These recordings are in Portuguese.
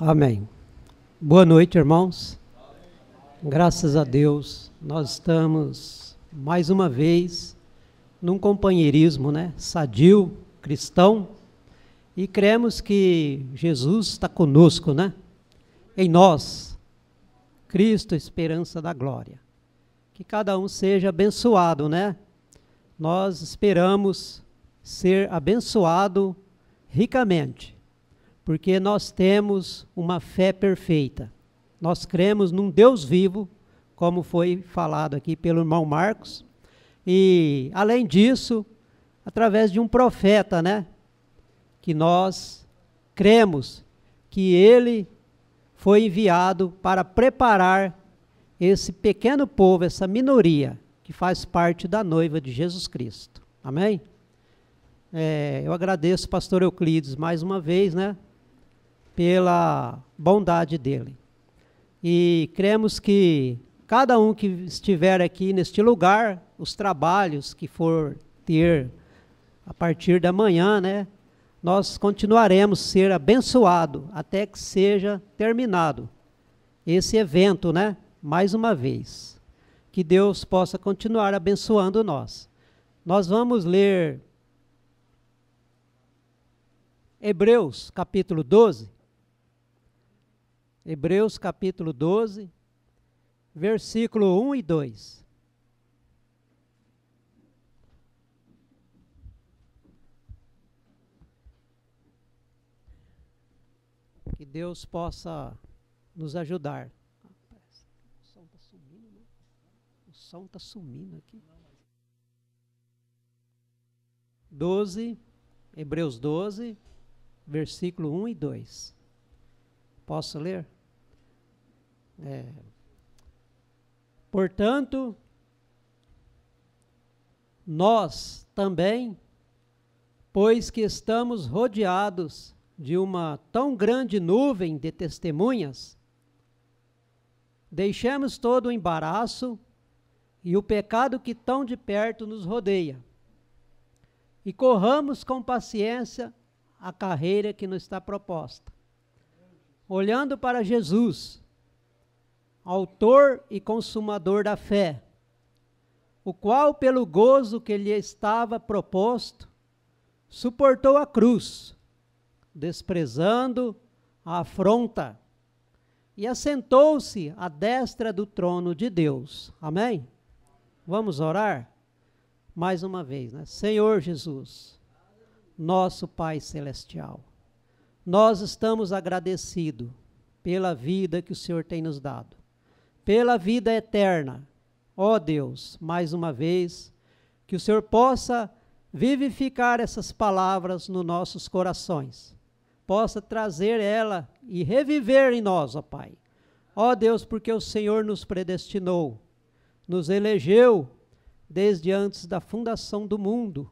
Amém. Boa noite, irmãos. Graças a Deus, nós estamos mais uma vez num companheirismo, sadio, cristão, e cremos que Jesus está conosco, em nós, Cristo, esperança da glória. Que cada um seja abençoado, Nós esperamos ser abençoado ricamente, porque nós temos uma fé perfeita. Nós cremos num Deus vivo, como foi falado aqui pelo irmão Marcos, e além disso, através de um profeta, que nós cremos que ele foi enviado para preparar esse pequeno povo, essa minoria, que faz parte da noiva de Jesus Cristo. Amém? Eu agradeço o pastor Euclides mais uma vez, pela bondade dele. E cremos que cada um que estiver aqui neste lugar, os trabalhos que for ter a partir da manhã, nós continuaremos a ser abençoados até que seja terminado esse evento, mais uma vez. Que Deus possa continuar abençoando nós. Nós vamos ler Hebreus capítulo 12. Hebreus capítulo 12, versículo 1 e 2. Que Deus possa nos ajudar. O som está sumindo, O som está sumindo aqui. 12, Hebreus 12, versículo 1 e 2. Posso ler? Portanto, nós também, pois que estamos rodeados de uma tão grande nuvem de testemunhas, deixemos todo o embaraço e o pecado que tão de perto nos rodeia, e corramos com paciência a carreira que nos está proposta, olhando para Jesus, autor e consumador da fé, o qual, pelo gozo que lhe estava proposto, suportou a cruz, desprezando a afronta, e assentou-se à destra do trono de Deus. Amém? Vamos orar? Mais uma vez, Senhor Jesus, nosso Pai Celestial, nós estamos agradecidos pela vida que o Senhor tem nos dado, pela vida eterna. Ó Deus, mais uma vez, que o Senhor possa vivificar essas palavras nos nossos corações, possa trazer ela e reviver em nós, ó Pai. Ó Deus, porque o Senhor nos predestinou, nos elegeu desde antes da fundação do mundo,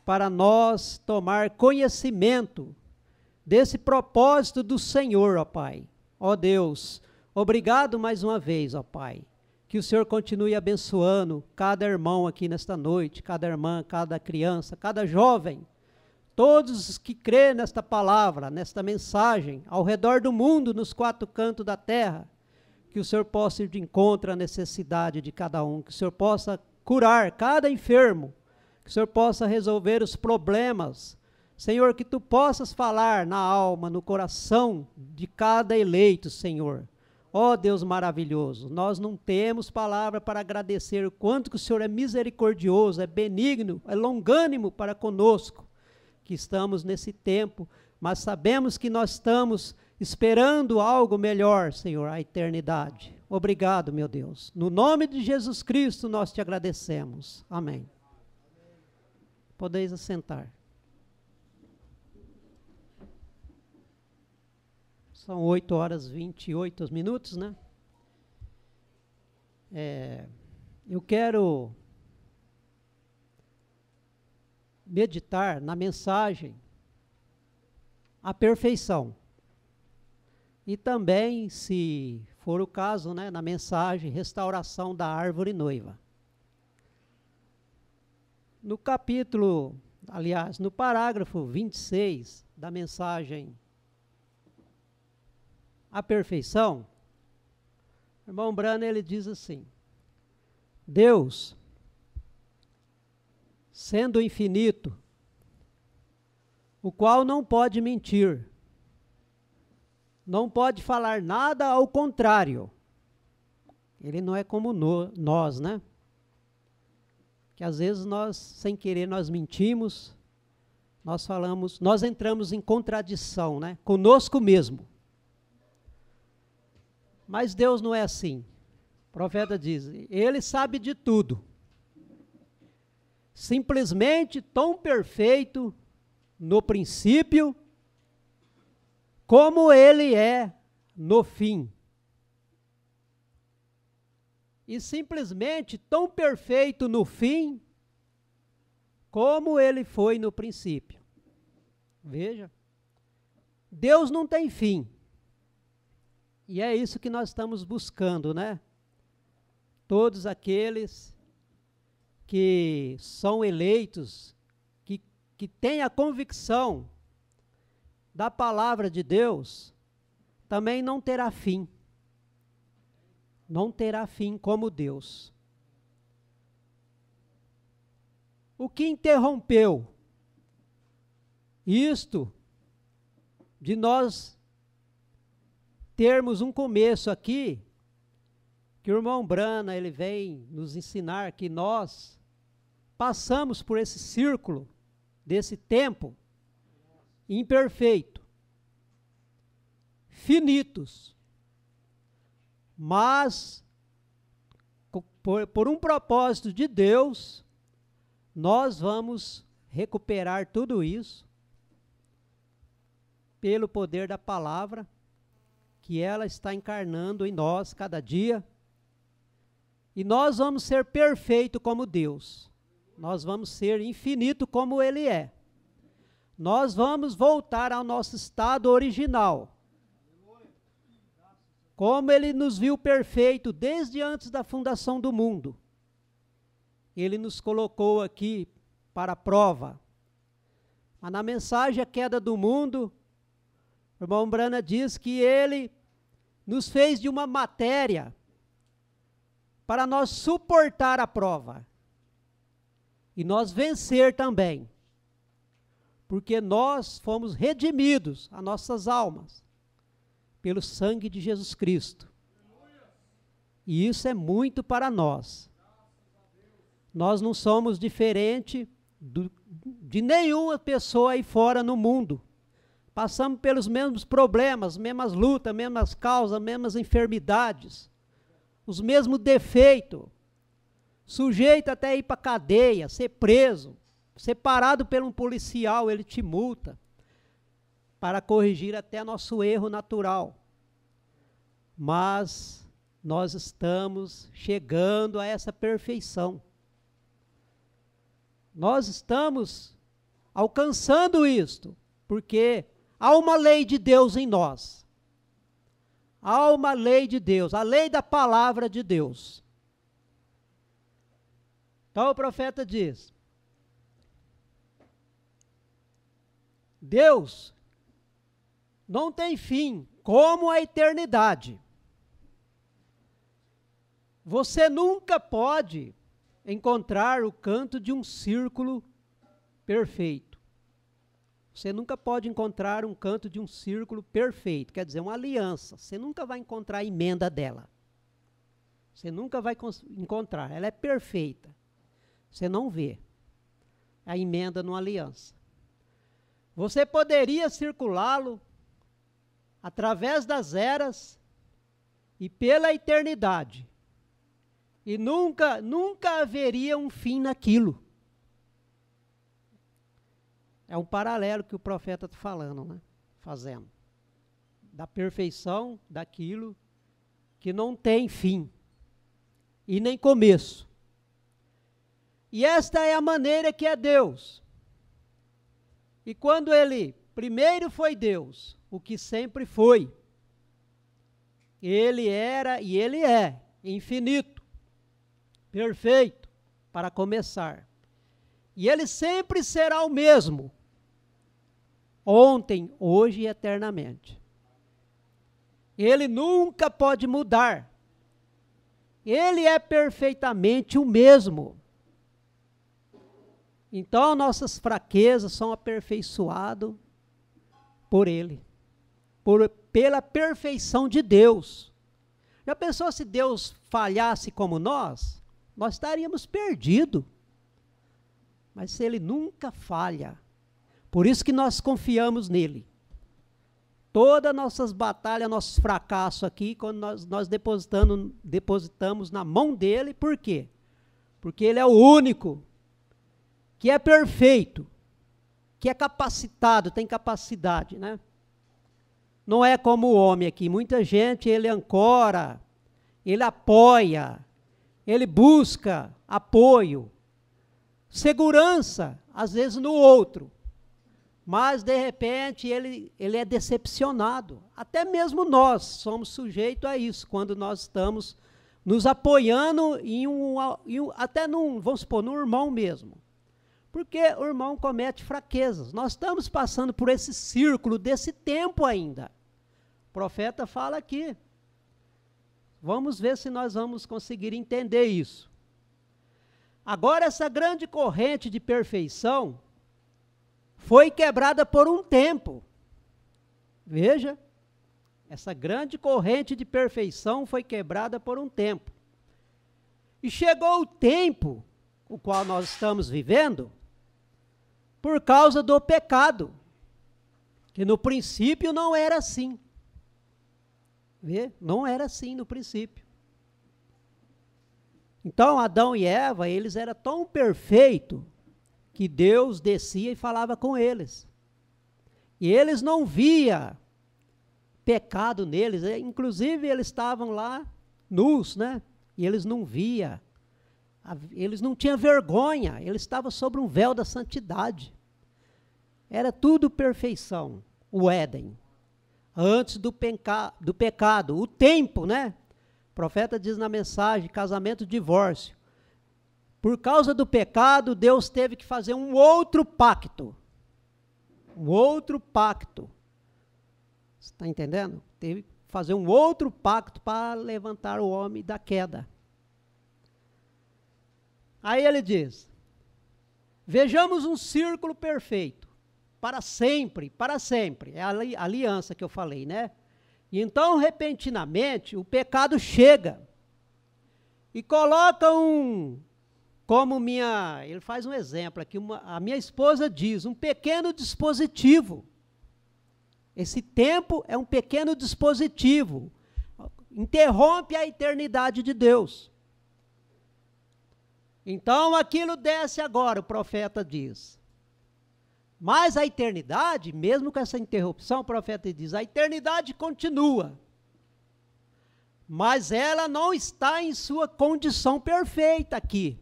para nós tomar conhecimento desse propósito do Senhor, ó Pai. Ó Deus, obrigado mais uma vez, ó Pai. Que o Senhor continue abençoando cada irmão aqui nesta noite, cada irmã, cada criança, cada jovem, todos que crêem nesta palavra, nesta mensagem, ao redor do mundo, nos quatro cantos da terra, que o Senhor possa ir de encontro à necessidade de cada um, que o Senhor possa curar cada enfermo, que o Senhor possa resolver os problemas, Senhor, que Tu possas falar na alma, no coração de cada eleito, Senhor. Ó Deus maravilhoso, nós não temos palavra para agradecer o quanto que o Senhor é misericordioso, é benigno, é longânimo para conosco, que estamos nesse tempo, mas sabemos que nós estamos esperando algo melhor, Senhor, a eternidade. Obrigado, meu Deus. No nome de Jesus Cristo nós te agradecemos. Amém. Podeis assentar. São 8h28, Eu quero meditar na mensagem a perfeição. E também, se for o caso, na mensagem restauração da árvore noiva. No parágrafo 26 da mensagem a perfeição, o irmão Branham, ele diz assim: Deus, sendo infinito, o qual não pode mentir, não pode falar nada ao contrário. Ele não é como nós, né? Que às vezes nós, sem querer, nós mentimos, nós falamos, nós entramos em contradição, né? Conosco mesmo. Mas Deus não é assim. O profeta diz, ele sabe de tudo. Simplesmente tão perfeito no princípio, como ele é no fim. E simplesmente tão perfeito no fim, como ele foi no princípio. Veja, Deus não tem fim. E é isso que nós estamos buscando, né? Todos aqueles que são eleitos, que têm a convicção da palavra de Deus, também não terá fim. Não terá fim como Deus. O que interrompeu isto de nós termos um começo aqui, que o irmão Branham, ele vem nos ensinar que nós passamos por esse círculo desse tempo imperfeito, finitos, mas por um propósito de Deus, nós vamos recuperar tudo isso pelo poder da palavra, que ela está encarnando em nós cada dia, e nós vamos ser perfeitos como Deus, nós vamos ser infinito como Ele é, nós vamos voltar ao nosso estado original, como Ele nos viu perfeito desde antes da fundação do mundo. Ele nos colocou aqui para a prova. Mas na mensagem A Queda do Mundo, o irmão Branham diz que Ele nos fez de uma matéria para nós suportar a prova. E nós vencer também. Porque nós fomos redimidos, as nossas almas, pelo sangue de Jesus Cristo. E isso é muito para nós. Nós não somos diferente de nenhuma pessoa aí fora no mundo. Passamos pelos mesmos problemas, mesmas lutas, mesmas causas, mesmas enfermidades, os mesmos defeitos. Sujeito até ir para a cadeia, ser preso, ser parado por um policial, ele te multa, para corrigir até nosso erro natural. Mas nós estamos chegando a essa perfeição. Nós estamos alcançando isto, porque há uma lei de Deus em nós. Há uma lei de Deus, a lei da palavra de Deus. Então o profeta diz: Deus não tem fim, como a eternidade. Você nunca pode encontrar o canto de um círculo perfeito. Você nunca pode encontrar um canto de um círculo perfeito, quer dizer, uma aliança. Você nunca vai encontrar a emenda dela. Você nunca vai encontrar, ela é perfeita. Você não vê a emenda numa aliança. Você poderia circulá-lo através das eras e pela eternidade. E nunca haveria um fim naquilo. É um paralelo que o profeta está falando, né? Fazendo. Da perfeição daquilo que não tem fim e nem começo. E esta é a maneira que é Deus. E quando Ele primeiro foi Deus, o que sempre foi, Ele era e Ele é infinito, perfeito, para começar. E Ele sempre será o mesmo, ontem, hoje e eternamente. Ele nunca pode mudar. Ele é perfeitamente o mesmo. Então, nossas fraquezas são aperfeiçoadas por Ele, pela perfeição de Deus. Já pensou se Deus falhasse como nós? Nós estaríamos perdidos. Mas Ele nunca falha. Por isso que nós confiamos nele. Todas as nossas batalhas, nossos fracassos aqui, quando nós depositamos na mão dele, por quê? Porque ele é o único que é perfeito, que é capacitado, tem capacidade, né? Não é como o homem aqui. Muita gente, ele ancora, ele apoia, ele busca apoio, segurança, às vezes no outro. Mas, de repente, ele é decepcionado. Até mesmo nós somos sujeitos a isso, quando nós estamos nos apoiando até vamos supor, no irmão mesmo. Porque o irmão comete fraquezas. Nós estamos passando por esse círculo desse tempo ainda. O profeta fala aqui. Vamos ver se nós vamos conseguir entender isso. Agora, essa grande corrente de perfeição foi quebrada por um tempo. Veja, essa grande corrente de perfeição foi quebrada por um tempo. E chegou o tempo, o qual nós estamos vivendo, por causa do pecado, que no princípio não era assim. Vê? Não era assim no princípio. Então, Adão e Eva, eles eram tão perfeitos, que Deus descia e falava com eles. E eles não via pecado neles, inclusive eles estavam lá nus, né? E eles não via, eles não tinham vergonha, eles estavam sobre um véu da santidade. Era tudo perfeição, o Éden. Antes do pecado, o tempo, né? O profeta diz na mensagem, casamento, divórcio. Por causa do pecado, Deus teve que fazer um outro pacto. Um outro pacto. Você está entendendo? Teve que fazer um outro pacto para levantar o homem da queda. Aí ele diz, vejamos um círculo perfeito, para sempre, é a aliança que eu falei, né? E então, repentinamente, o pecado chega e coloca ele faz um exemplo aqui, a minha esposa diz, um pequeno dispositivo. Esse tempo é um pequeno dispositivo, interrompe a eternidade de Deus. Então, aquilo desce agora, o profeta diz. Mas a eternidade, mesmo com essa interrupção, o profeta diz, a eternidade continua. Mas ela não está em sua condição perfeita aqui.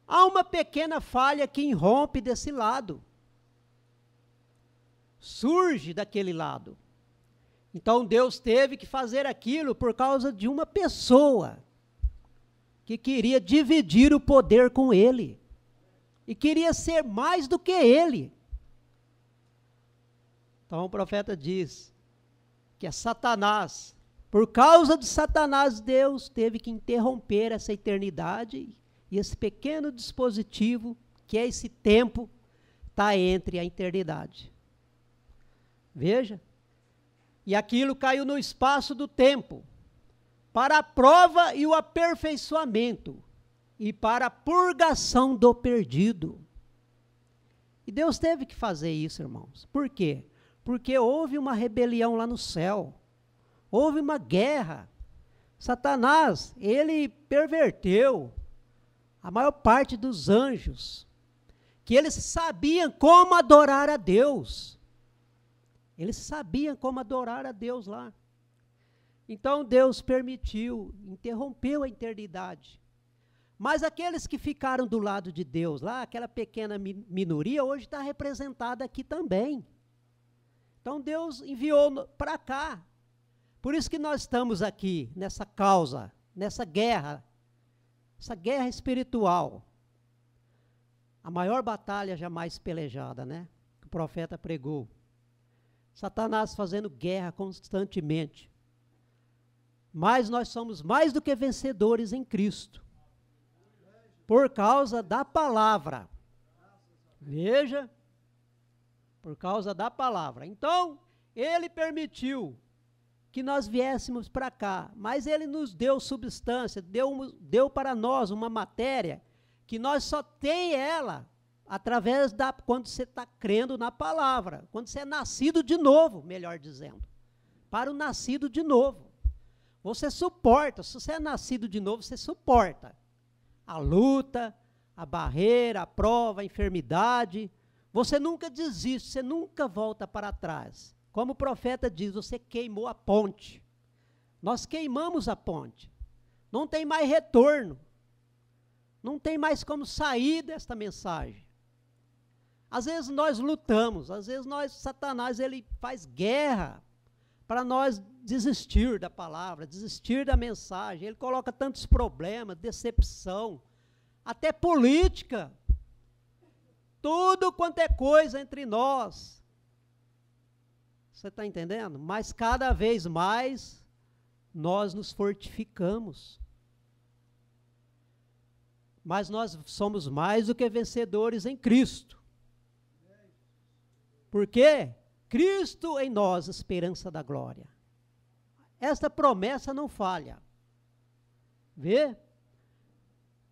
Há uma pequena falha que irrompe desse lado. Surge daquele lado. Então Deus teve que fazer aquilo por causa de uma pessoa que queria dividir o poder com ele. E queria ser mais do que ele. Então o profeta diz que é Satanás. Por causa de Satanás, Deus teve que interromper essa eternidade. E esse pequeno dispositivo, que é esse tempo, está entre a eternidade. Veja. E aquilo caiu no espaço do tempo, para a prova e o aperfeiçoamento, e para a purgação do perdido. E Deus teve que fazer isso, irmãos. Por quê? Porque houve uma rebelião lá no céu. Houve uma guerra. Satanás, ele perverteu a maior parte dos anjos, que eles sabiam como adorar a Deus. Eles sabiam como adorar a Deus lá. Então Deus permitiu, interrompeu a eternidade. Mas aqueles que ficaram do lado de Deus lá, aquela pequena minoria, hoje está representada aqui também. Então Deus enviou para cá. Por isso que nós estamos aqui, nessa causa, nessa guerra, essa guerra espiritual. A maior batalha jamais pelejada, né? Que o profeta pregou. Satanás fazendo guerra constantemente. Mas nós somos mais do que vencedores em Cristo, por causa da palavra. Veja, por causa da palavra. Então, ele permitiu que nós viéssemos para cá, mas ele nos deu substância, deu para nós uma matéria que nós só tem ela através quando você está crendo na palavra, quando você é nascido de novo, melhor dizendo, para o nascido de novo. Você suporta, se você é nascido de novo, você suporta a luta, a barreira, a prova, a enfermidade. Você nunca desiste, você nunca volta para trás. Como o profeta diz, você queimou a ponte. Nós queimamos a ponte. Não tem mais retorno. Não tem mais como sair desta mensagem. Às vezes nós lutamos, às vezes Satanás, ele faz guerra para nós desistir da palavra, desistir da mensagem. Ele coloca tantos problemas, decepção, até política, tudo quanto é coisa entre nós. Você está entendendo? Mas cada vez mais nós nos fortificamos. Mas nós somos mais do que vencedores em Cristo. Por quê? Cristo em nós, esperança da glória. Esta promessa não falha. Vê?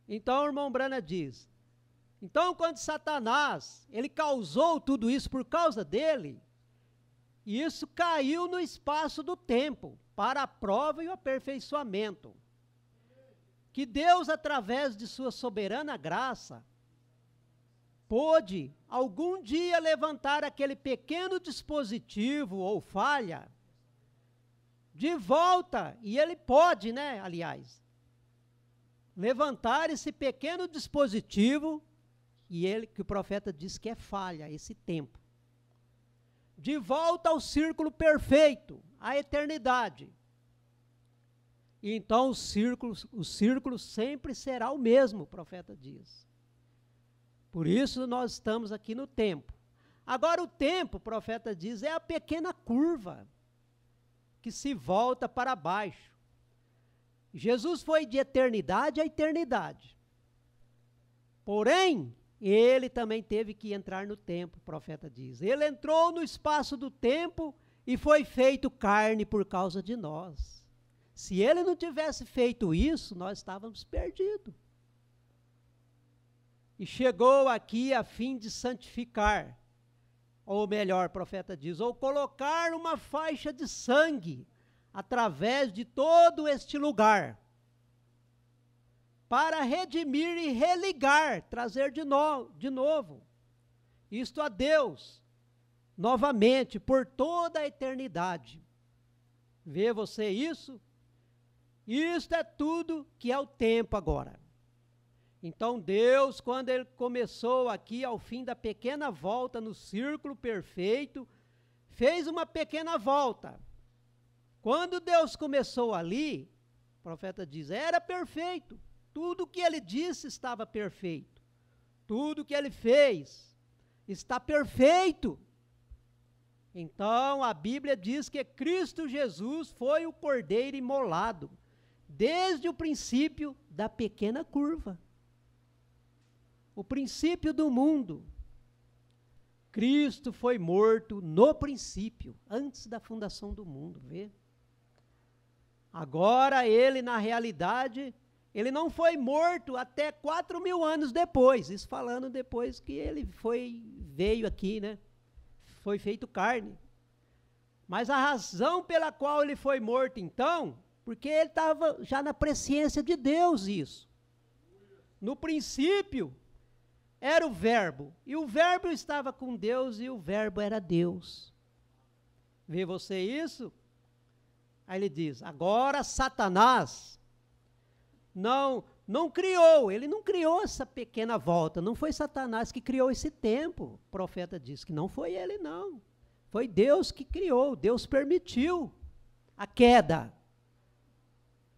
Então o irmão Brana diz, então quando Satanás, ele causou tudo isso por causa dele, e isso caiu no espaço do tempo, para a prova e o aperfeiçoamento. Que Deus, através de sua soberana graça, pôde algum dia levantar aquele pequeno dispositivo ou falha de volta, e ele pode, né, aliás, levantar esse pequeno dispositivo, e ele, que o profeta diz que é falha, esse tempo, de volta ao círculo perfeito, à eternidade. E então o círculo sempre será o mesmo, o profeta diz. Por isso nós estamos aqui no tempo. Agora o tempo, o profeta diz, é a pequena curva que se volta para baixo. Jesus foi de eternidade a eternidade. Porém, ele também teve que entrar no tempo, o profeta diz. Ele entrou no espaço do tempo e foi feito carne por causa de nós. Se ele não tivesse feito isso, nós estávamos perdidos. E chegou aqui a fim de santificar, ou melhor, o profeta diz, ou colocar uma faixa de sangue através de todo este lugar, para redimir e religar, trazer de novo, isto a Deus, novamente, por toda a eternidade. Vê você isso? Isto é tudo que é o tempo agora. Então Deus, quando ele começou aqui ao fim da pequena volta no círculo perfeito, fez uma pequena volta. Quando Deus começou ali, o profeta diz, era perfeito. Tudo que ele disse estava perfeito. Tudo que ele fez está perfeito. Então a Bíblia diz que Cristo Jesus foi o cordeiro imolado, desde o princípio da pequena curva. O princípio do mundo. Cristo foi morto no princípio, antes da fundação do mundo, vê? Agora ele, na realidade, ele não foi morto até 4.000 anos depois, isso falando depois que ele veio aqui, né? Foi feito carne. Mas a razão pela qual ele foi morto, então, porque ele estava já na presciência de Deus, isso. No princípio, era o verbo, e o verbo estava com Deus, e o verbo era Deus. Vê você isso? Aí ele diz, agora Satanás não criou, ele não criou essa pequena volta, não foi Satanás que criou esse tempo. O profeta diz que não foi ele, não. Foi Deus que criou, Deus permitiu a queda.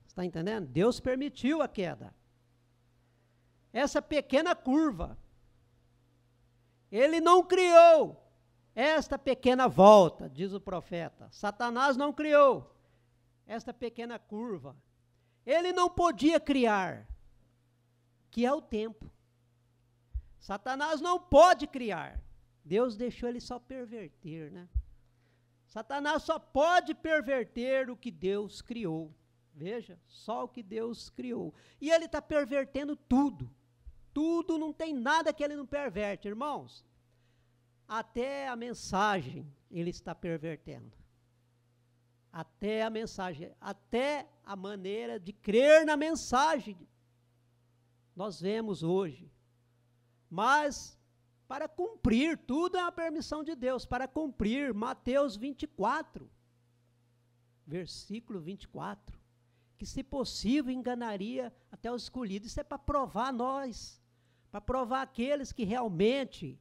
Está entendendo? Deus permitiu a queda. Essa pequena curva. Ele não criou esta pequena volta, diz o profeta. Satanás não criou esta pequena curva. Ele não podia criar, que é o tempo. Satanás não pode criar. Deus deixou ele só perverter, né? Satanás só pode perverter o que Deus criou. Veja, só o que Deus criou. E ele está pervertendo tudo. Tudo, não tem nada que ele não perverte, irmãos. Até a mensagem ele está pervertendo. Até a mensagem, até a maneira de crer na mensagem. Nós vemos hoje. Mas, para cumprir, tudo é uma permissão de Deus, para cumprir, Mateus 24, versículo 24, que se possível enganaria até os escolhidos. Isso é para provar nós, para provar aqueles que realmente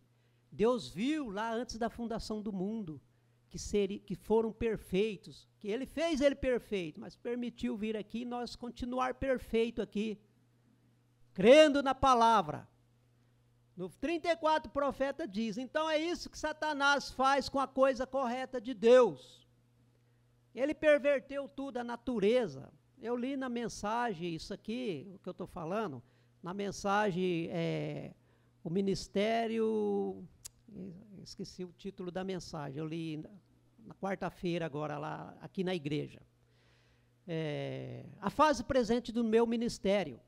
Deus viu lá antes da fundação do mundo, que foram perfeitos, que ele fez ele perfeito, mas permitiu vir aqui e nós continuar perfeito aqui, crendo na palavra. No 34, o profeta diz, então é isso que Satanás faz com a coisa correta de Deus. Ele perverteu tudo, a natureza. Eu li na mensagem, isso aqui, o que eu estou falando, na mensagem, o ministério, esqueci o título da mensagem, eu li na quarta-feira agora, lá, aqui na igreja. A fase presente do meu ministério,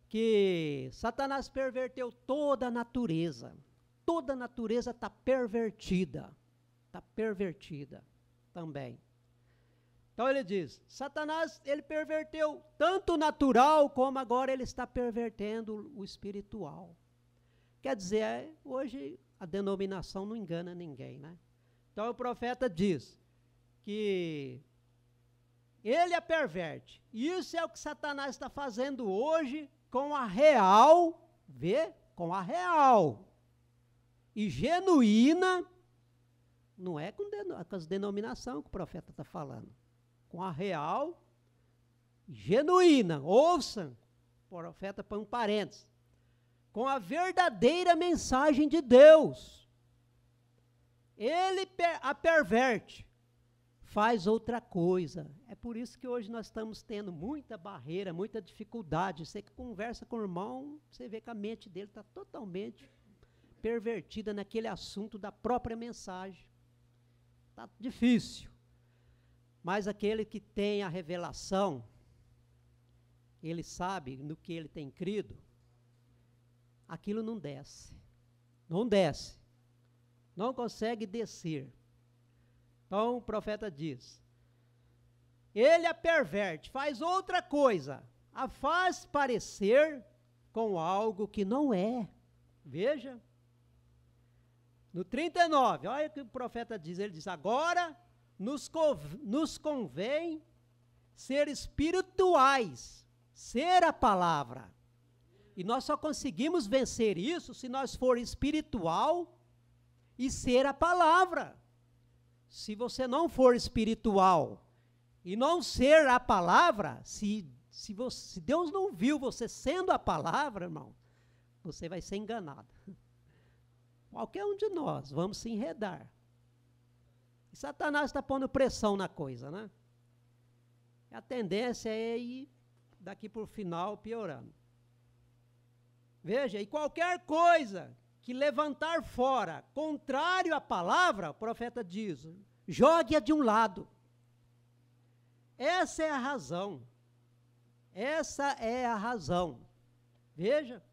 que Satanás perverteu toda a natureza está pervertida também. Então ele diz, Satanás, ele perverteu tanto o natural, como agora ele está pervertendo o espiritual. Quer dizer, hoje a denominação não engana ninguém, né? Então o profeta diz que ele a perverte. Isso é o que Satanás está fazendo hoje com a real, com a real e genuína, não é com as denominações que o profeta está falando, com a real e genuína, ouçam, o profeta põe um parênteses, com a verdadeira mensagem de Deus. Ele a perverte, faz outra coisa. É por isso que hoje nós estamos tendo muita barreira, muita dificuldade. Você que conversa com o irmão, você vê que a mente dele está totalmente pervertida naquele assunto da própria mensagem. Está difícil. Mas aquele que tem a revelação, ele sabe no que ele tem crido, aquilo não desce. Não desce. Não consegue descer. Então o profeta diz, ele a perverte, faz outra coisa, a faz parecer com algo que não é. Veja, no 39, olha o que o profeta diz, ele diz, agora nos convém ser espirituais, ser a palavra. E nós só conseguimos vencer isso se nós for espiritual e ser a palavra. Se você não for espiritual e não ser a palavra, se Deus não viu você sendo a palavra, irmão, você vai ser enganado. Qualquer um de nós, vamos se enredar. E Satanás está pondo pressão na coisa, né? A tendência é ir daqui para o final piorando. Veja, e qualquer coisa que levantar fora, contrário à palavra, o profeta diz, jogue-a de um lado. Essa é a razão. Essa é a razão. Veja,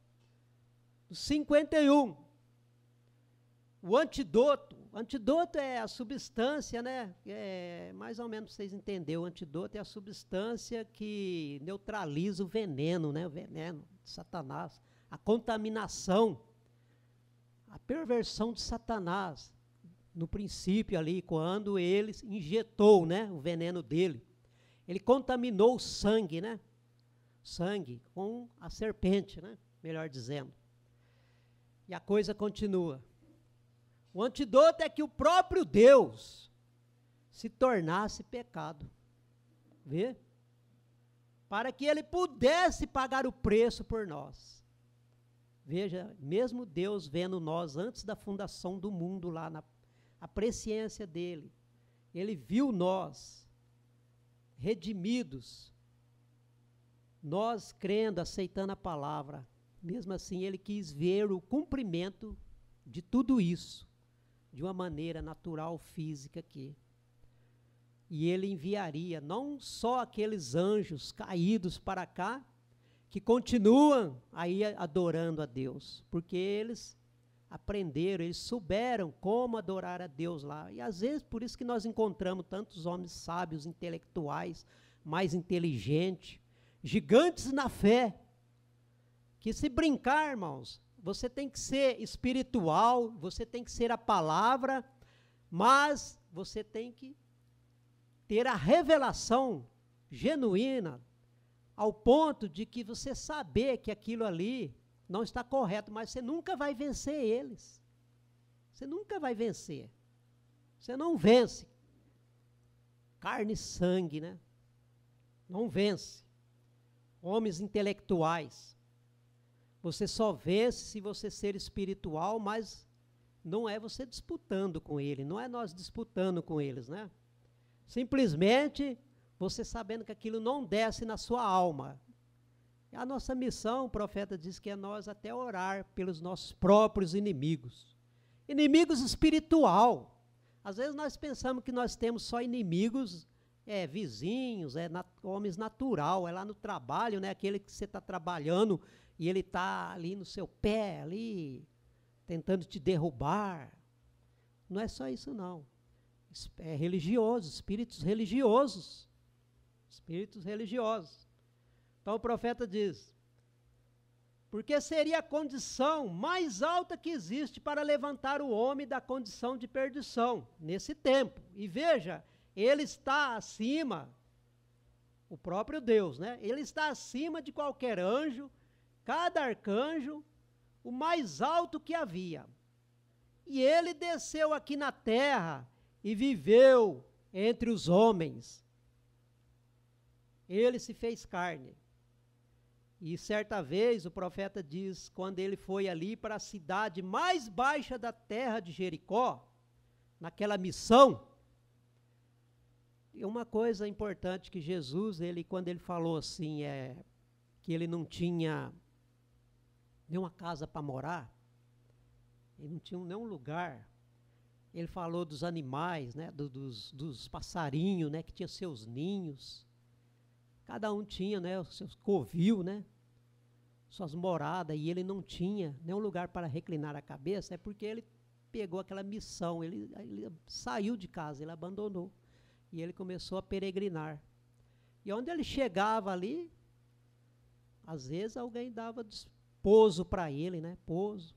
51. O antídoto é a substância, né? Mais ou menos vocês entenderam, o antídoto é a substância que neutraliza o veneno, né? O veneno de Satanás, a contaminação, a perversão de Satanás, no princípio ali, quando ele injetou, né, o veneno dele, ele contaminou o sangue, né? Sangue com a serpente, né? Melhor dizendo. E a coisa continua. O antídoto é que o próprio Deus se tornasse pecado. Vê? Para que ele pudesse pagar o preço por nós. Veja, mesmo Deus vendo nós antes da fundação do mundo lá a presciência dele. Ele viu nós, redimidos, nós crendo, aceitando a palavra. Mesmo assim, ele quis ver o cumprimento de tudo isso, de uma maneira natural, física aqui. E ele enviaria não só aqueles anjos caídos para cá, que continuam aí adorando a Deus, porque eles aprenderam, eles souberam como adorar a Deus lá. E às vezes por isso que nós encontramos tantos homens sábios, intelectuais, mais inteligentes, gigantes na fé, que se brincar, irmãos, você tem que ser espiritual, você tem que ser a palavra, mas você tem que ter a revelação genuína, ao ponto de que você saber que aquilo ali não está correto, mas você nunca vai vencer eles. Você nunca vai vencer. Você não vence. Carne e sangue, né? Não vence. Homens intelectuais. Você só vence se você ser espiritual, mas não é você disputando com ele, não é nós disputando com eles, né? Simplesmente você sabendo que aquilo não desce na sua alma. A nossa missão, o profeta diz que é nós até orar pelos nossos próprios inimigos. Inimigos espiritual. Às vezes nós pensamos que nós temos só inimigos, vizinhos, homens natural, é lá no trabalho, né? Aquele que você está trabalhando e ele está ali no seu pé, ali, tentando te derrubar. Não é só isso, não. É religioso, espíritos religiosos. Espíritos religiosos. Então o profeta diz, porque seria a condição mais alta que existe para levantar o homem da condição de perdição, nesse tempo. E veja, ele está acima, o próprio Deus, né? Ele está acima de qualquer anjo, cada arcanjo, o mais alto que havia. E ele desceu aqui na terra e viveu entre os homens. Ele se fez carne. E certa vez o profeta diz, quando ele foi ali para a cidade mais baixa da terra de Jericó, naquela missão, e uma coisa importante que Jesus, quando ele falou assim, que ele não tinha nenhuma casa para morar, ele não tinha nenhum lugar, ele falou dos animais, né, dos passarinhos, né, que tinham seus ninhos, cada um tinha, né, os seus covil, né, suas moradas, e ele não tinha nenhum lugar para reclinar a cabeça, é porque ele pegou aquela missão, ele saiu de casa, ele abandonou, e ele começou a peregrinar. E onde ele chegava ali, às vezes alguém dava pouso para ele, né, pouso.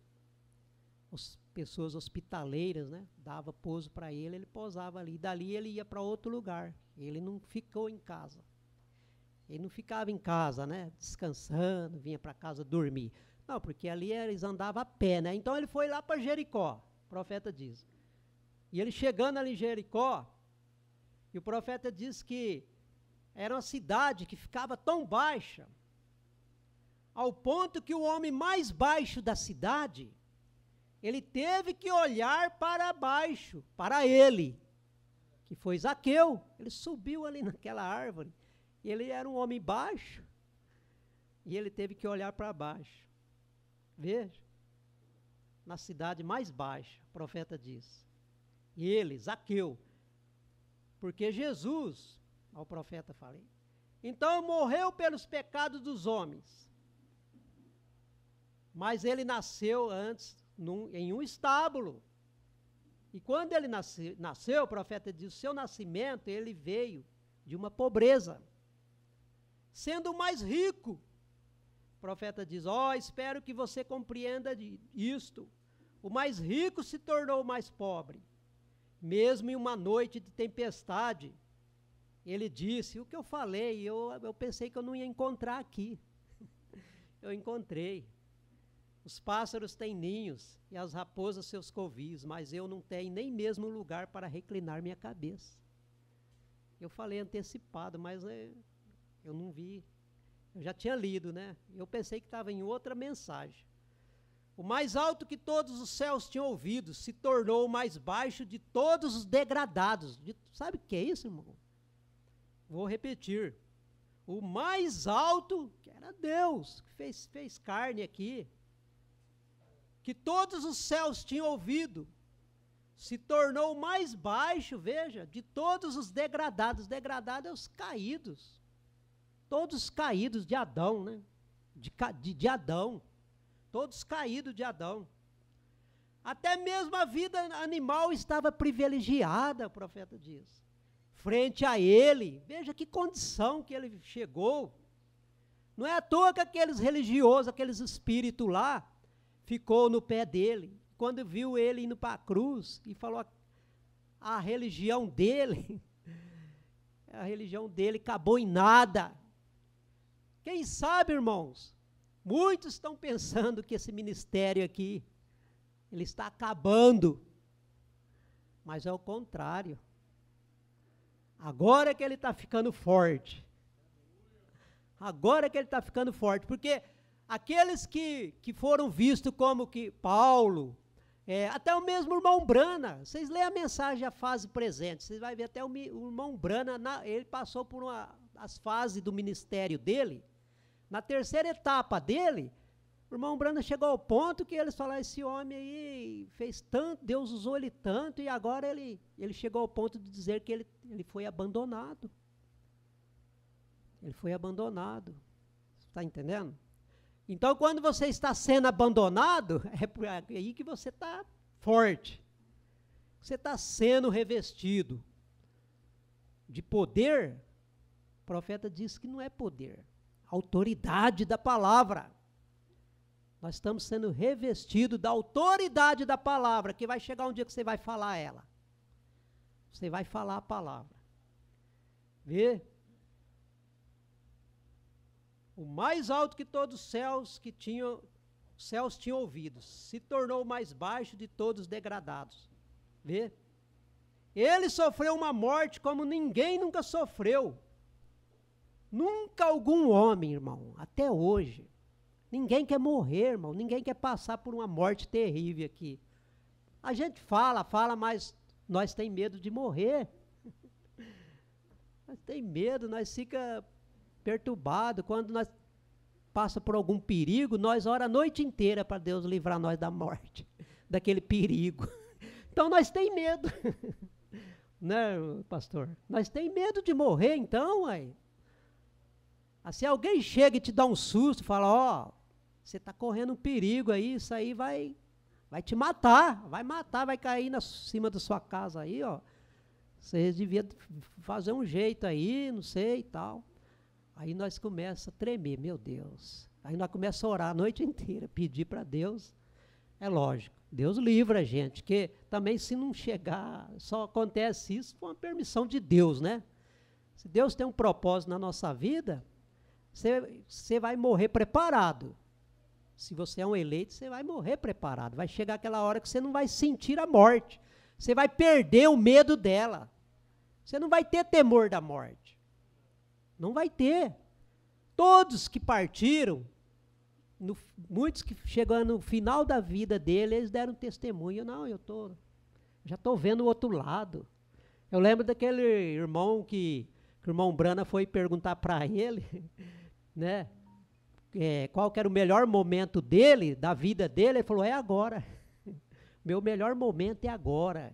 As pessoas hospitaleiras, né, dava pouso para ele, ele pousava ali, dali ele ia para outro lugar, ele não ficou em casa. Ele não ficava em casa, né, descansando, vinha para casa dormir. Não, porque ali eles andavam a pé, né? Então ele foi lá para Jericó, o profeta diz. E ele chegando ali em Jericó, e o profeta diz que era uma cidade que ficava tão baixa, ao ponto que o homem mais baixo da cidade, ele teve que olhar para baixo, para ele, que foi Zaqueu. Ele subiu ali naquela árvore. Ele era um homem baixo e ele teve que olhar para baixo. Veja, na cidade mais baixa, o profeta diz. E ele, Zaqueu, porque Jesus, ao profeta falei, então morreu pelos pecados dos homens, mas ele nasceu antes em um estábulo. E quando ele nasceu, o profeta diz, o seu nascimento, ele veio de uma pobreza, sendo o mais rico. O profeta diz, espero que você compreenda isto. O mais rico se tornou o mais pobre. Mesmo em uma noite de tempestade, ele disse, o que eu falei, eu pensei que eu não ia encontrar aqui. Eu encontrei. Os pássaros têm ninhos e as raposas seus covis, mas eu não tenho nem mesmo lugar para reclinar minha cabeça. Eu falei antecipado, mas eu não vi, eu já tinha lido, né? Eu pensei que estava em outra mensagem. O mais alto que todos os céus tinham ouvido, se tornou o mais baixo de todos os degradados. Sabe o que é isso, irmão? Vou repetir. O mais alto, que era Deus, que fez carne aqui, que todos os céus tinham ouvido, se tornou o mais baixo, veja, de todos os degradados. Degradados é os caídos. Todos caídos de Adão, né? De Adão. Todos caídos de Adão. Até mesmo a vida animal estava privilegiada, o profeta diz. Frente a ele, veja que condição que ele chegou. Não é à toa que aqueles religiosos, aqueles espíritos lá, ficou no pé dele. Quando viu ele indo para a cruz e falou a religião dele acabou em nada. Quem sabe, irmãos, muitos estão pensando que esse ministério aqui, ele está acabando, mas é o contrário. Agora que ele está ficando forte. Agora que ele está ficando forte, porque aqueles que foram vistos como que Paulo, até o mesmo irmão Brana, vocês leem a mensagem, a fase presente, vocês vão ver até o irmão Brana, ele passou por as fases do ministério dele. Na terceira etapa dele, o irmão Brana chegou ao ponto que eles falaram, esse homem aí fez tanto, Deus usou ele tanto, e agora ele chegou ao ponto de dizer que ele foi abandonado. Ele foi abandonado. Está entendendo? Então, quando você está sendo abandonado, é por aí que você está forte. Você está sendo revestido de poder. O profeta diz que não é poder. Autoridade da palavra. Nós estamos sendo revestidos da autoridade da palavra, que vai chegar um dia que você vai falar ela. Você vai falar a palavra. Vê? O mais alto que todos os céus tinham ouvido, se tornou o mais baixo de todos os degradados. Vê? Ele sofreu uma morte como ninguém nunca sofreu. Nunca algum homem, irmão, até hoje. Ninguém quer morrer, irmão. Ninguém quer passar por uma morte terrível aqui. A gente fala, mas nós tem medo de morrer. Nós tem medo, nós fica perturbado. Quando nós passa por algum perigo, nós ora a noite inteira para Deus livrar nós da morte, daquele perigo. Então nós tem medo. Né, pastor? Nós tem medo de morrer, então, aí. Se alguém chega e te dá um susto, fala, você está correndo um perigo aí, isso aí vai te matar, vai cair na cima da sua casa aí, ó. Você devia fazer um jeito aí, não sei e tal. Aí nós começamos a tremer, meu Deus. Aí nós começamos a orar a noite inteira, pedir para Deus. É lógico, Deus livra a gente, que também se não chegar, só acontece isso por uma permissão de Deus, né? Se Deus tem um propósito na nossa vida, você vai morrer preparado. Se você é um eleito, você vai morrer preparado. Vai chegar aquela hora que você não vai sentir a morte. Você vai perder o medo dela. Você não vai ter temor da morte. Não vai ter. Todos que partiram, muitos que chegando no final da vida dele, eles deram testemunho. Não, já estou vendo o outro lado. Eu lembro daquele irmão que o irmão Brana foi perguntar para ele, né, qual que era o melhor momento dele, da vida dele. Ele falou, é agora. Meu melhor momento é agora.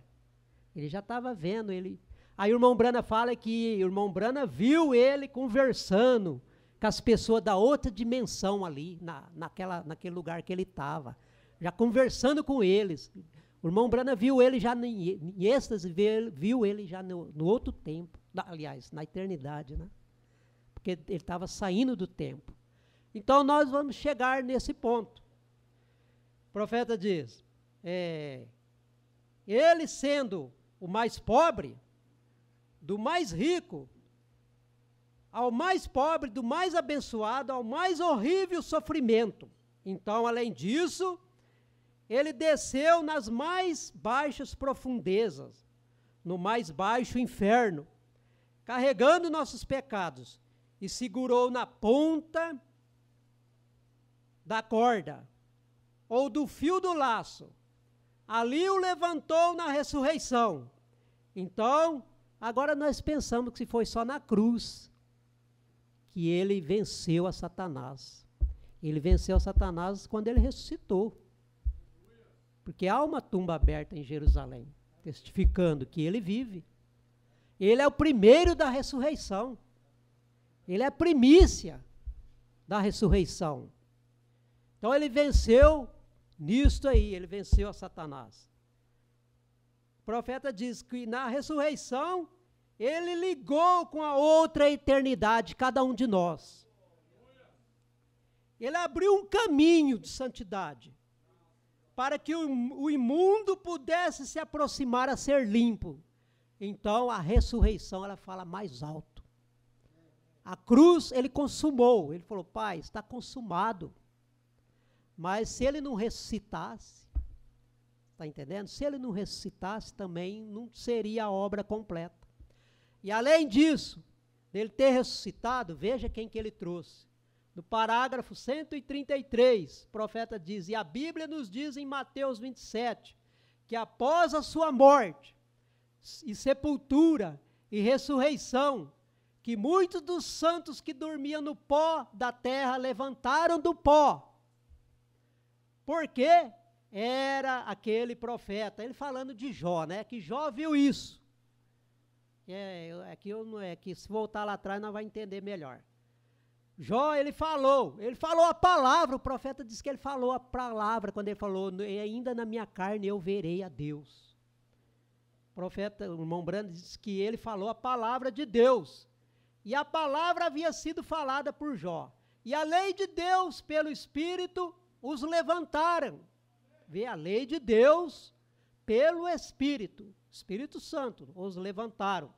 Ele já estava vendo ele. Aí o irmão Brana fala que o irmão Brana viu ele conversando com as pessoas da outra dimensão ali, naquele lugar que ele estava, já conversando com eles. O irmão Brana viu ele já em êxtase, viu ele já no outro tempo, aliás, na eternidade, né? Porque ele estava saindo do tempo. Então nós vamos chegar nesse ponto. O profeta diz, ele sendo o mais pobre, do mais rico, ao mais pobre, do mais abençoado, ao mais horrível sofrimento. Então, além disso, ele desceu nas mais baixas profundezas, no mais baixo inferno, carregando nossos pecados, e segurou na ponta da corda. ou do fio do laço, ali o levantou na ressurreição. Então, agora nós pensamos que se foi só na cruz que ele venceu a Satanás. Ele venceu a Satanás quando ele ressuscitou. Porque há uma tumba aberta em Jerusalém, testificando que ele vive. Ele é o primeiro da ressurreição. Ele é a primícia da ressurreição. Então ele venceu nisto aí, ele venceu a Satanás. O profeta diz que na ressurreição, ele ligou com a outra eternidade, cada um de nós. Ele abriu um caminho de santidade, para que o imundo pudesse se aproximar a ser limpo. Então a ressurreição, ela fala mais alto. A cruz ele consumou, ele falou, Pai, está consumado. Mas se ele não ressuscitasse, está entendendo? Se ele não ressuscitasse também não seria a obra completa. E além disso, dele ter ressuscitado, veja quem que ele trouxe. No parágrafo 133, o profeta diz, e a Bíblia nos diz em Mateus 27, que após a sua morte, e sepultura, e ressurreição, que muitos dos santos que dormiam no pó da terra levantaram do pó. Porque era aquele profeta, ele falando de Jó, né? Que Jó viu isso. Que se voltar lá atrás nós vamos entender melhor. Jó, ele falou a palavra, o profeta diz que ele falou a palavra, quando ele falou, ainda na minha carne eu verei a Deus. O profeta, o irmão Brando, diz que ele falou a palavra de Deus. E a palavra havia sido falada por Jó. E a lei de Deus, pelo Espírito, os levantaram. Vê, a lei de Deus, pelo Espírito, Espírito Santo, os levantaram.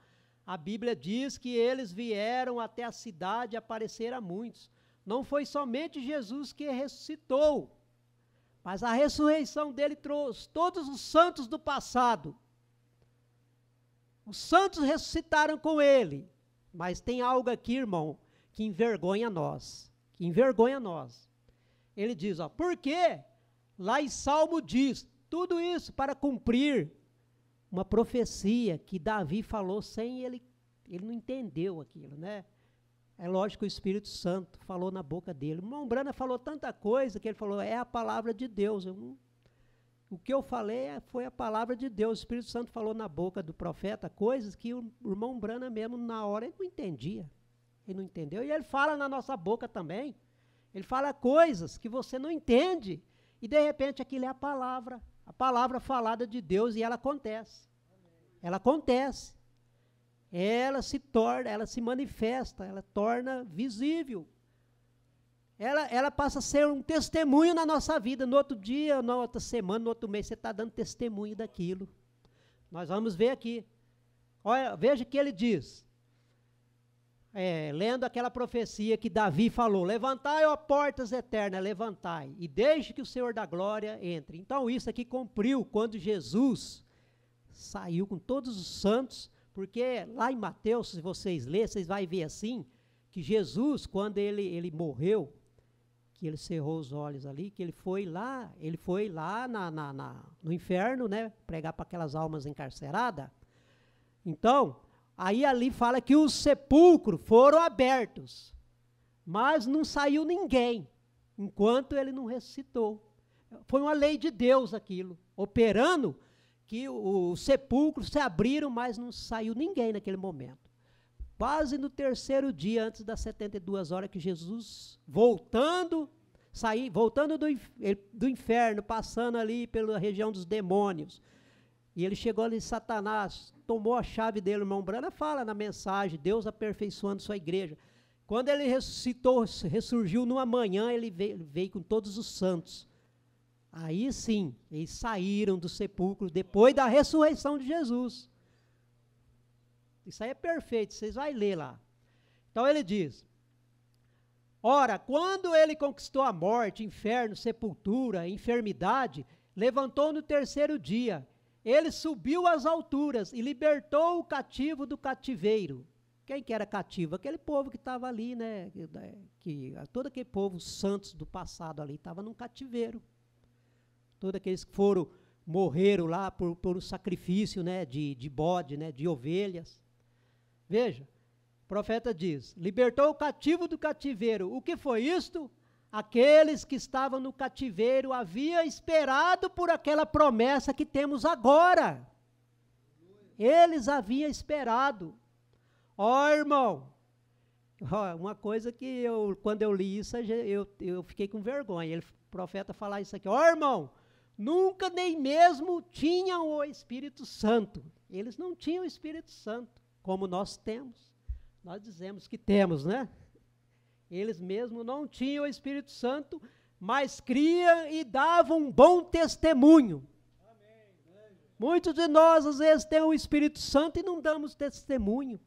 A Bíblia diz que eles vieram até a cidade aparecer a muitos. Não foi somente Jesus que ressuscitou, mas a ressurreição dele trouxe todos os santos do passado. Os santos ressuscitaram com ele. Mas tem algo aqui, irmão, que envergonha nós. Que envergonha nós. Ele diz, ó, por quê? Lá em Salmo diz, tudo isso para cumprir uma profecia que Davi falou sem ele não entendeu aquilo, né? É lógico que o Espírito Santo falou na boca dele. O irmão Brana falou tanta coisa que ele falou, é a palavra de Deus. O que eu falei foi a palavra de Deus. O Espírito Santo falou na boca do profeta coisas que o irmão Brana mesmo, na hora, ele não entendia. Ele não entendeu. E ele fala na nossa boca também. Ele fala coisas que você não entende. E, de repente, aquilo é a palavra falada de Deus, e ela acontece. Ela acontece. Ela se torna, ela se manifesta, ela torna visível. Ela passa a ser um testemunho na nossa vida. No outro dia, na outra semana, no outro mês, você está dando testemunho daquilo. Nós vamos ver aqui. Olha, veja que ele diz, lendo aquela profecia que Davi falou, levantai, ó portas eternas, levantai, e deixe que o Senhor da glória entre. Então isso aqui cumpriu quando Jesus saiu com todos os santos, porque lá em Mateus, se vocês lerem, vocês vão ver assim, que Jesus, quando ele morreu, que ele cerrou os olhos ali, que ele foi lá no inferno, né, pregar para aquelas almas encarceradas. Então, aí ali fala que os sepulcros foram abertos, mas não saiu ninguém, enquanto ele não ressuscitou. Foi uma lei de Deus aquilo, operando, que os sepulcros se abriram, mas não saiu ninguém naquele momento. Quase no terceiro dia, antes das 72 horas, que Jesus, voltando do inferno, passando ali pela região dos demônios, e ele chegou ali, Satanás tomou a chave dele, o irmão Brana fala na mensagem, Deus aperfeiçoando sua igreja. Quando ele ressuscitou, ressurgiu numa manhã, ele veio com todos os santos. Aí sim, eles saíram do sepulcro depois da ressurreição de Jesus. Isso aí é perfeito, vocês vão ler lá. Então ele diz, ora, quando ele conquistou a morte, inferno, sepultura, enfermidade, levantou no terceiro dia. Ele subiu às alturas e libertou o cativo do cativeiro. Quem que era cativo? Aquele povo que estava ali, né? Todo aquele povo, os santos do passado ali, estava num cativeiro. todos aqueles que morreram lá por um sacrifício, né, de bode, né, de ovelhas. Veja, o profeta diz, libertou o cativo do cativeiro. O que foi isto? Aqueles que estavam no cativeiro haviam esperado por aquela promessa que temos agora. Eles haviam esperado. Ó, irmão, uma coisa que quando eu li isso, eu fiquei com vergonha. O profeta falar isso aqui. Ó, irmão, nunca nem mesmo tinham o Espírito Santo. Eles não tinham o Espírito Santo, como nós temos. Nós dizemos que temos, né? Eles mesmo não tinham o Espírito Santo, mas criam e davam um bom testemunho. Amém. Muitos de nós, às vezes, têm o Espírito Santo e não damos testemunho.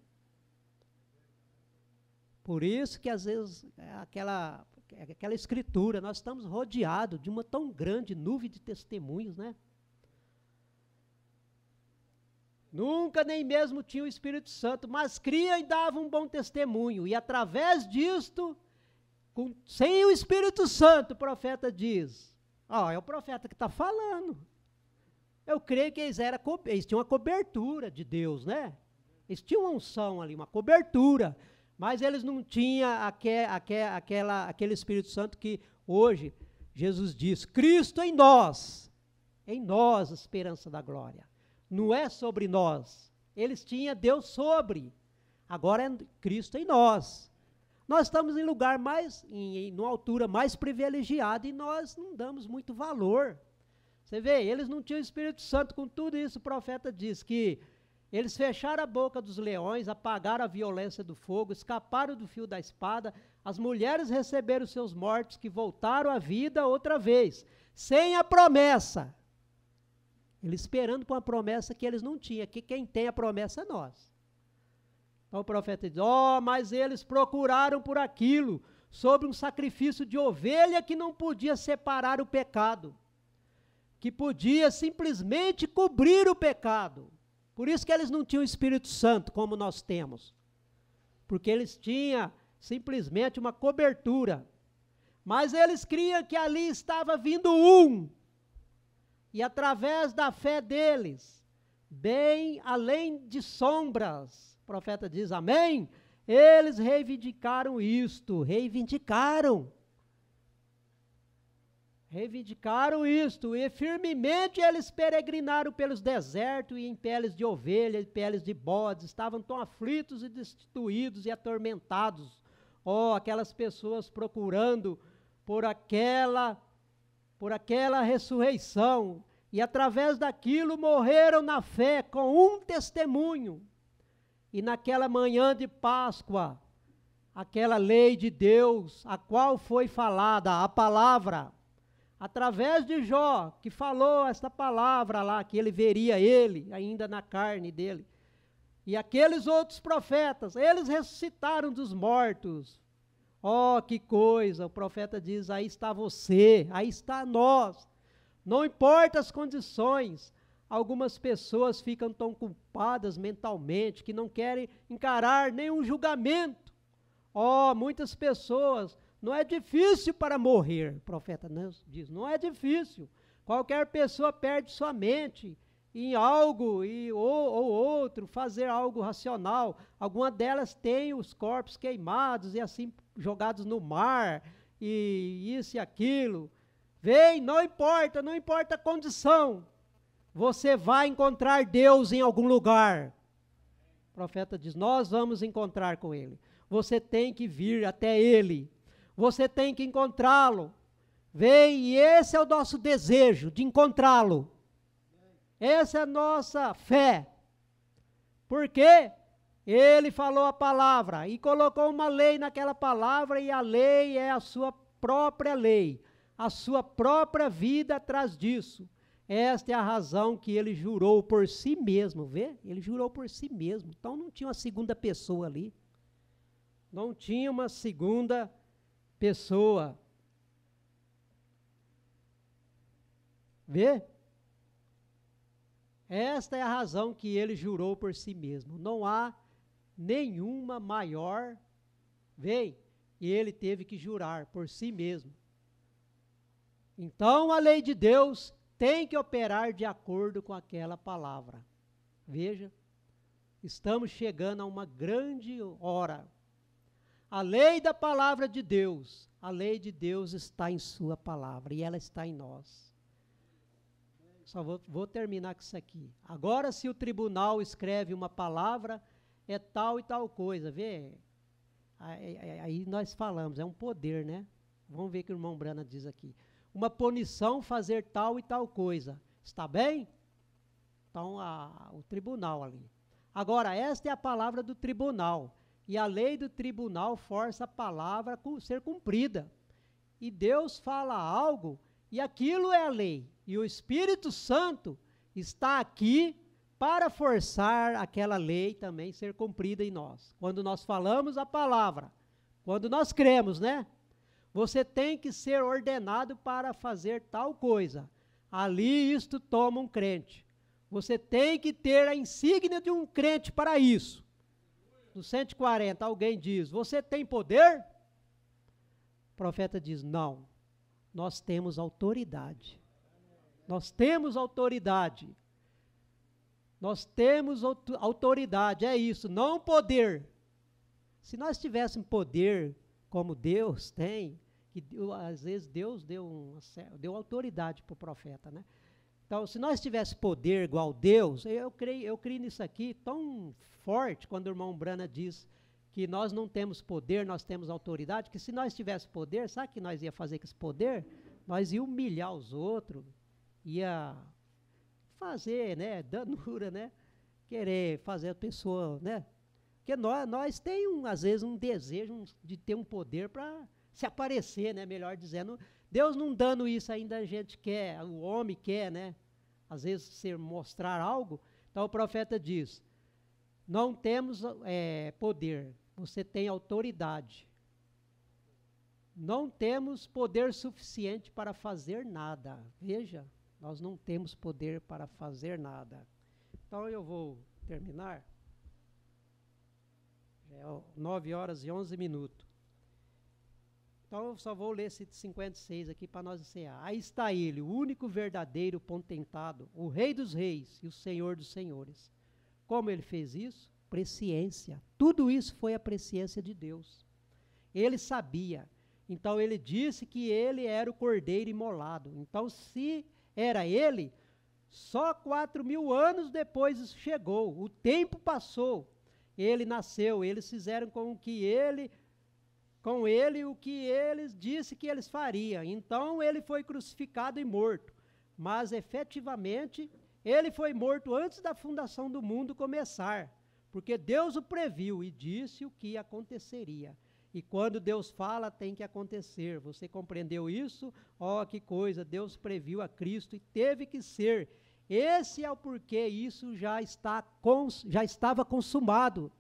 Por isso que, às vezes, aquela escritura, nós estamos rodeados de uma tão grande nuvem de testemunhos, né? Nunca nem mesmo tinha o Espírito Santo, mas cria e dava um bom testemunho. E através disto, sem o Espírito Santo, o profeta diz, é o profeta que está falando. Eu creio que eles tinham uma cobertura de Deus, né? Eles tinham uma unção ali, uma cobertura. Mas eles não tinham aquele Espírito Santo que hoje Jesus diz, Cristo em nós a esperança da glória. Não é sobre nós, eles tinham Deus sobre, agora é Cristo em nós. Nós estamos em lugar numa altura mais privilegiada e nós não damos muito valor. Você vê, eles não tinham o Espírito Santo, com tudo isso o profeta diz que eles fecharam a boca dos leões, apagaram a violência do fogo, escaparam do fio da espada, as mulheres receberam seus mortos que voltaram à vida outra vez, sem a promessa. Eles esperando por uma promessa que eles não tinham, que quem tem a promessa é nós. Então o profeta diz, mas eles procuraram por aquilo, sobre um sacrifício de ovelha que não podia separar o pecado, que podia simplesmente cobrir o pecado. Por isso que eles não tinham o Espírito Santo, como nós temos. Porque eles tinham simplesmente uma cobertura. Mas eles criam que ali estava vindo um. E através da fé deles, bem além de sombras, o profeta diz, amém? Eles reivindicaram isto, reivindicaram isto, e firmemente eles peregrinaram pelos desertos, e em peles de ovelha, e peles de bodes, estavam tão aflitos e destituídos e atormentados, aquelas pessoas procurando por aquela ressurreição, e através daquilo morreram na fé com um testemunho. E naquela manhã de Páscoa, aquela lei de Deus, a qual foi falada, a palavra, através de Jó, que falou esta palavra lá, que ele veria ele, ainda na carne dele, e aqueles outros profetas, eles ressuscitaram dos mortos. Que coisa, o profeta diz, aí está você, aí está nós. Não importa as condições, algumas pessoas ficam tão culpadas mentalmente que não querem encarar nenhum julgamento. Muitas pessoas, não é difícil para morrer, o profeta diz, não é difícil. Qualquer pessoa perde sua mente em algo ou outro, fazer algo racional. Alguma delas tem os corpos queimados e assim jogados no mar, e isso e aquilo. Não importa a condição, você vai encontrar Deus em algum lugar. O profeta diz, nós vamos encontrar com Ele. Você tem que vir até Ele, você tem que encontrá-lo. E esse é o nosso desejo, de encontrá-lo. Essa é a nossa fé. Porque Ele falou a palavra e colocou uma lei naquela palavra, e a lei é a sua própria lei, a sua própria vida atrás disso. Esta é a razão que ele jurou por si mesmo, Ele jurou por si mesmo. Então não tinha uma segunda pessoa ali. Não tinha uma segunda pessoa. Esta é a razão que ele jurou por si mesmo. Não há nenhuma maior. E ele teve que jurar por si mesmo. Então a lei de Deus tem que operar de acordo com aquela palavra. Veja, estamos chegando a uma grande hora. A lei da palavra de Deus, a lei de Deus está em sua palavra e ela está em nós. Só vou terminar com isso aqui. Agora, se o tribunal escreve uma palavra, é tal e tal coisa, vê? Aí nós falamos, é um poder, né? Vamos ver o que o irmão Brana diz aqui. Uma punição fazer tal e tal coisa. Está bem? Então, o tribunal ali. Agora, esta é a palavra do tribunal. E a lei do tribunal força a palavra a ser cumprida. E Deus fala algo, e aquilo é a lei. E o Espírito Santo está aqui para forçar aquela lei também ser cumprida em nós. Quando nós falamos a palavra, quando nós cremos, né? Você tem que ser ordenado para fazer tal coisa. Ali isto toma um crente. Você tem que ter a insígnia de um crente para isso. No 140, alguém diz, você tem poder? O profeta diz, não. Nós temos autoridade. Nós temos autoridade. Nós temos autoridade, é isso, não poder. Se nós tivéssemos poder como Deus tem, que às vezes Deus deu autoridade para o profeta, né? Então, se nós tivéssemos poder igual Deus, eu creio nisso aqui tão forte, quando o irmão Brana diz que nós não temos poder, nós temos autoridade, que se nós tivéssemos poder, sabe o que nós ia fazer com esse poder? Nós ia humilhar os outros, ia fazer, né, danura, né, querer fazer a pessoa, né, porque nós temos, às vezes, um desejo de ter um poder para se aparecer, né, melhor dizendo, Deus não dando isso ainda a gente quer, o homem quer, né, às vezes mostrar algo, então o profeta diz, não temos poder, você tem autoridade, não temos poder suficiente para fazer nada, veja, nós não temos poder para fazer nada. Então eu vou terminar. Já é 9h11. Então eu só vou ler esse 56 aqui para nós encerrar. Aí está ele, o único verdadeiro potentado, o Rei dos Reis e o Senhor dos Senhores. Como ele fez isso? Presciência. Tudo isso foi a presciência de Deus. Ele sabia. Então ele disse que ele era o cordeiro imolado. Então se era ele, só 4.000 anos depois isso chegou, o tempo passou, ele nasceu, eles fizeram com ele o que eles disse que eles fariam, então ele foi crucificado e morto, mas efetivamente ele foi morto antes da fundação do mundo começar, porque Deus o previu e disse o que aconteceria. E quando Deus fala, tem que acontecer. Você compreendeu isso? Ó, que coisa, Deus previu a Cristo e teve que ser. Esse é o porquê isso já estava consumado.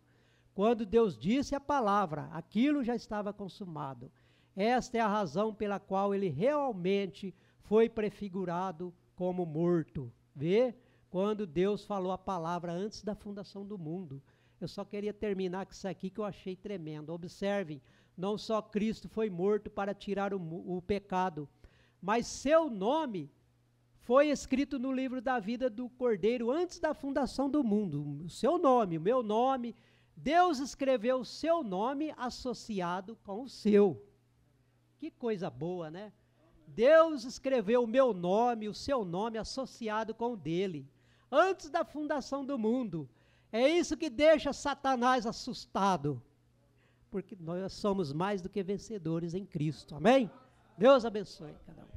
Quando Deus disse a palavra, aquilo já estava consumado. Esta é a razão pela qual ele realmente foi prefigurado como morto. Vê? Quando Deus falou a palavra antes da fundação do mundo. Eu só queria terminar com isso aqui que eu achei tremendo. Observem, não só Cristo foi morto para tirar o pecado, mas seu nome foi escrito no livro da vida do Cordeiro antes da fundação do mundo. O seu nome, o meu nome, Deus escreveu o seu nome associado com o seu. Que coisa boa, né? Deus escreveu o meu nome, o seu nome associado com o dele, antes da fundação do mundo. É isso que deixa Satanás assustado, porque nós somos mais do que vencedores em Cristo, amém? Deus abençoe cada um.